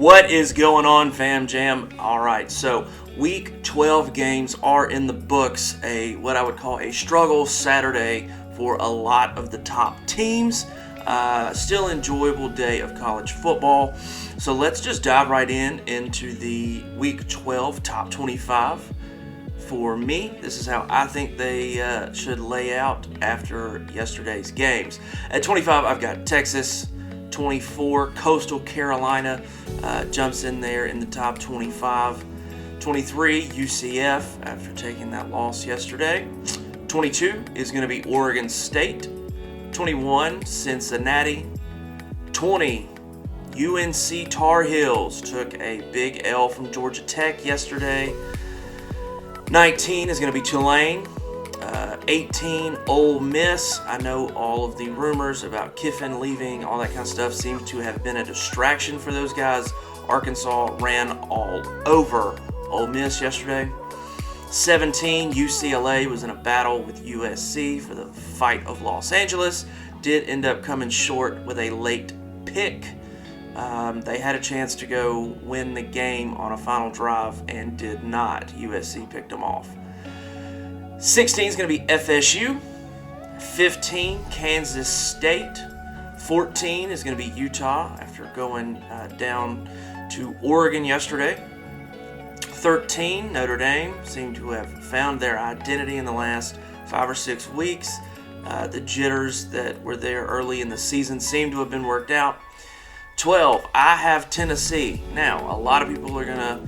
What is going on, fam jam? All right, so week 12 games are in the books. What I would call a struggle Saturday for a lot of the top teams. Still enjoyable day of college football. So let's just dive right into the week 12 top 25. For me, this is how I think they should lay out after yesterday's games. At 25, I've got Texas. 24, Coastal Carolina jumps in there in the top 25. 23, UCF after taking that loss yesterday. 22 is going to be Oregon State. 21, Cincinnati. 20, UNC Tar Heels took a big L from Georgia Tech yesterday. 19 is going to be Tulane. 18, Ole Miss. I know all of the rumors about Kiffin leaving, all that kind of stuff seems to have been a distraction for those guys. Arkansas ran all over Ole Miss yesterday. 17, UCLA was in a battle with USC for the fight of Los Angeles. Did end up coming short with a late pick. They had a chance to go win the game on a final drive and did not. USC picked them off. 16 is going to be FSU. 15, Kansas State. 14 is going to be Utah after going down to Oregon yesterday. 13, Notre Dame seemed to have found their identity in the last 5 or 6 weeks. The jitters that were there early in the season seem to have been worked out. 12, I have Tennessee. Now, a lot of people are going to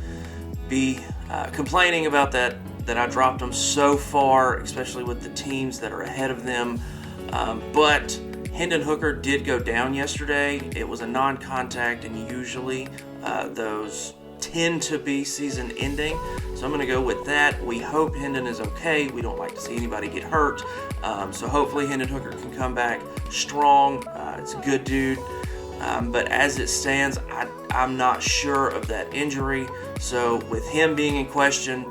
be complaining about that I dropped them so far, especially with the teams that are ahead of them. But Hendon Hooker did go down yesterday. It was a non-contact, and usually those tend to be season-ending. So I'm going to go with that. We hope Hendon is okay. We don't like to see anybody get hurt. So hopefully Hendon Hooker can come back strong. It's a good dude. But as it stands, I'm not sure of that injury. So with him being in question,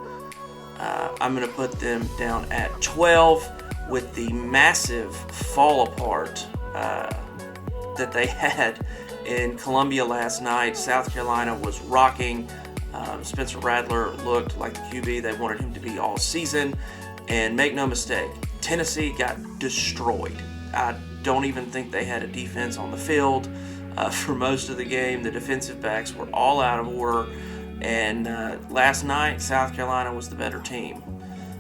I'm going to put them down at 12 with the massive fall apart that they had in Columbia last night. South Carolina was rocking. Spencer Rattler looked like the QB they wanted him to be all season. And make no mistake, Tennessee got destroyed. I don't even think they had a defense on the field for most of the game. The defensive backs were all out of order. And last night, South Carolina was the better team.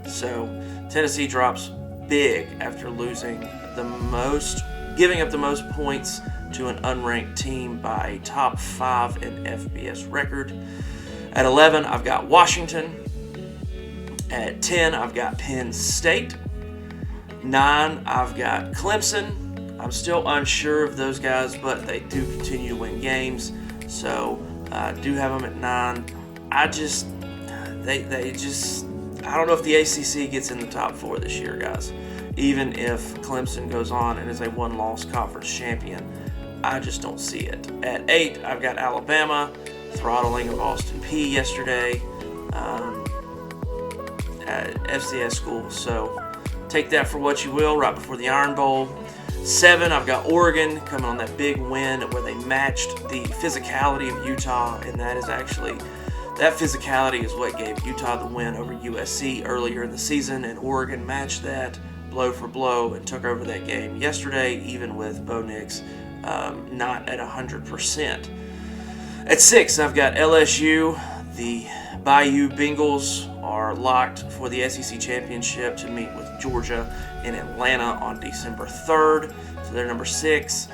So Tennessee drops big after giving up the most points to an unranked team by a top 5 in FBS record. At 11, I've got Washington. At 10, I've got Penn State. 9, I've got Clemson. I'm still unsure of those guys, but they do continue to win games. So I do have them at 9. I don't know if the ACC gets in the top 4 this year, guys. Even if Clemson goes on and is a one-loss conference champion, I just don't see it. At 8, I've got Alabama, throttling of Austin Peay yesterday at FCS school. So take that for what you will, right before the Iron Bowl. 7, I've got Oregon coming on that big win where they matched the physicality of Utah, and that physicality is what gave Utah the win over USC earlier in the season, and Oregon matched that blow for blow and took over that game yesterday, even with Bo Nix not at 100%. At 6, I've got LSU. The Bayou Bengals are locked for the SEC Championship to meet with Georgia in Atlanta on December 3rd. So they're number 6.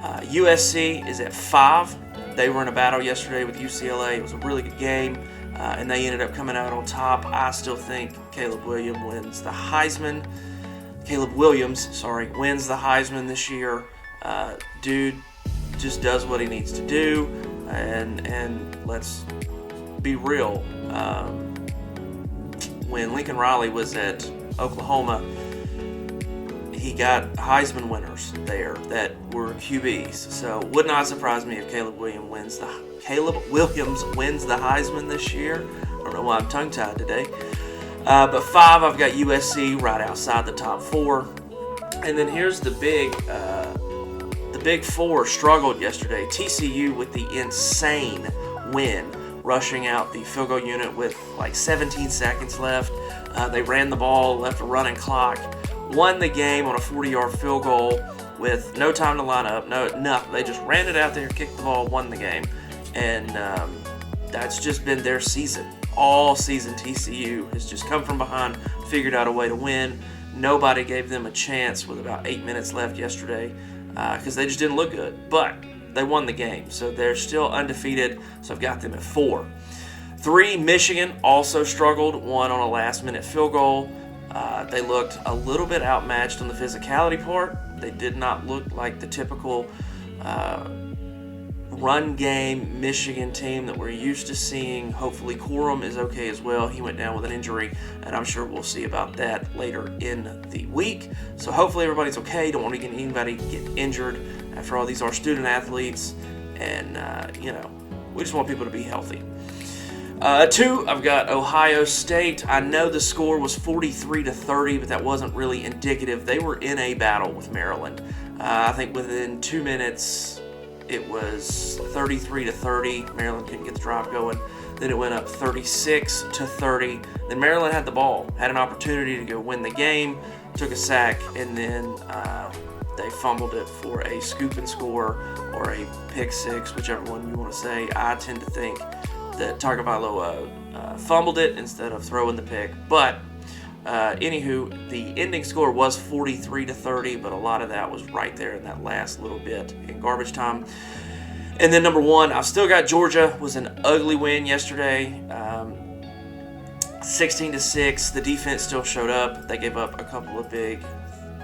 USC is at 5. They were in a battle yesterday with UCLA. It was a really good game, and they ended up coming out on top. I still think Caleb Williams wins the Heisman this year. Dude just does what he needs to do, and let's be real. When Lincoln Riley was at Oklahoma, he got Heisman winners there that were QBs. So would not surprise me if Caleb Williams wins the Heisman this year. I don't know why I'm tongue-tied today. But 5, I've got USC right outside the top 4. And then here's the big Big Four struggled yesterday. TCU with the insane win, rushing out the field goal unit with like 17 seconds left. They ran the ball, left a running clock, won the game on a 40-yard field goal with no time to line up, nothing. They just ran it out there, kicked the ball, won the game. And that's just been their season. All season, TCU has just come from behind, figured out a way to win. Nobody gave them a chance with about 8 minutes left yesterday because they just didn't look good. But they won the game, so they're still undefeated, so I've got them at 4. 3, Michigan also struggled, won on a last-minute field goal. They looked a little bit outmatched on the physicality part. They did not look like the typical run game Michigan team that we're used to seeing. Hopefully Corum is okay as well. He went down with an injury, and I'm sure we'll see about that later in the week. So hopefully everybody's okay. Don't want to get anybody get injured. After all, these are student athletes, and we just want people to be healthy. 2, I've got Ohio State. I know the score was 43-30, but that wasn't really indicative. They were in a battle with Maryland. I think within 2 minutes, it was 33-30. Maryland couldn't get the drive going. Then it went up 36-30. Then Maryland had the ball, had an opportunity to go win the game, took a sack, and then they fumbled it for a scoop and score or a pick six, whichever one you want to say. I tend to think that Tagovailoa fumbled it instead of throwing the pick. But anywho, the ending score was 43-30, but a lot of that was right there in that last little bit in garbage time. And then number 1, I've still got Georgia. Was an ugly win yesterday, 16-6. The defense still showed up. They gave up a couple of big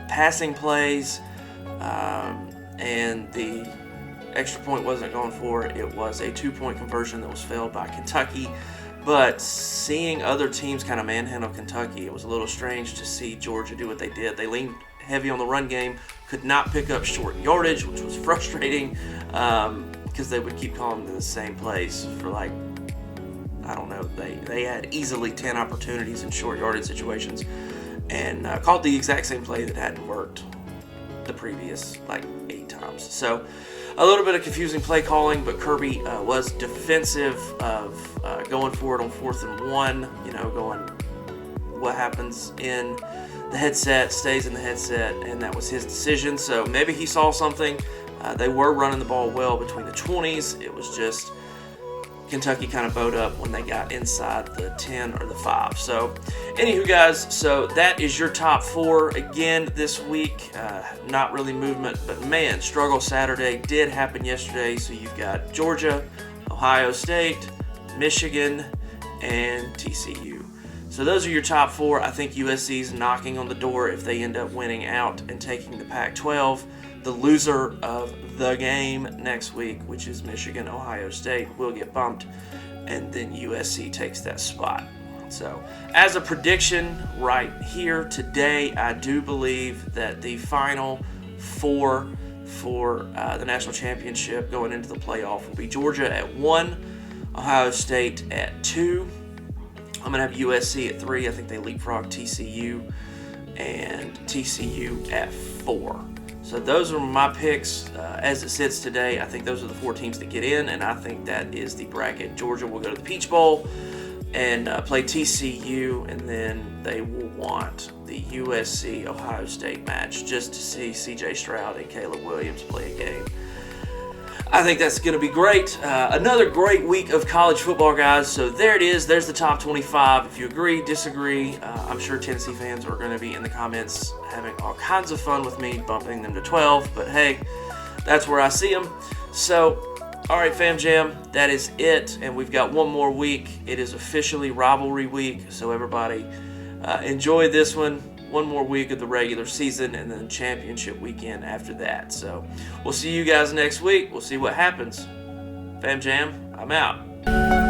passing plays, and the extra point wasn't going for. It was a 2-point conversion that was failed by Kentucky. But seeing other teams kind of manhandle Kentucky, it was a little strange to see Georgia do what they did. They leaned heavy on the run game, could not pick up short yardage, which was frustrating because they would keep calling them the same plays for like, I don't know, they had easily 10 opportunities in short yardage situations and called the exact same play that hadn't worked the previous like 8 times. So a little bit of confusing play calling, but Kirby was defensive of going for it on 4th and 1, going what happens in the headset stays in the headset, and that was his decision. So maybe he saw something. They were running the ball well between the 20s. It was just Kentucky kind of bowed up when they got inside the 10 or the 5. So anywho, guys, so that is your top 4 again this week. Not really movement, but man, struggle Saturday did happen yesterday. So you've got Georgia, Ohio State, Michigan, and TCU. So those are your top 4. I think USC's knocking on the door if they end up winning out and taking the Pac-12. The loser of the game next week, which is Michigan, Ohio State, will get bumped, and then USC takes that spot. So as a prediction right here today, I do believe that the final 4 for the national championship going into the playoff will be Georgia at 1, Ohio State at 2. I'm going to have USC at 3. I think they leapfrog TCU, and TCU at 4. So those are my picks as it sits today. I think those are the 4 teams that get in, and I think that is the bracket. Georgia will go to the Peach Bowl and play TCU, and then they will want the USC-Ohio State match just to see C.J. Stroud and Caleb Williams play a game. I think that's going to be great. Another great week of college football, guys. So there it is. There's the top 25. If you agree, disagree, I'm sure Tennessee fans are going to be in the comments having all kinds of fun with me, bumping them to 12. But hey, that's where I see them. So, all right, Fam Jam, that is it. And we've got one more week. It is officially rivalry week. So everybody enjoy this one. One more week of the regular season, and then championship weekend after that. So we'll see you guys next week. We'll see what happens. Fam Jam, I'm out.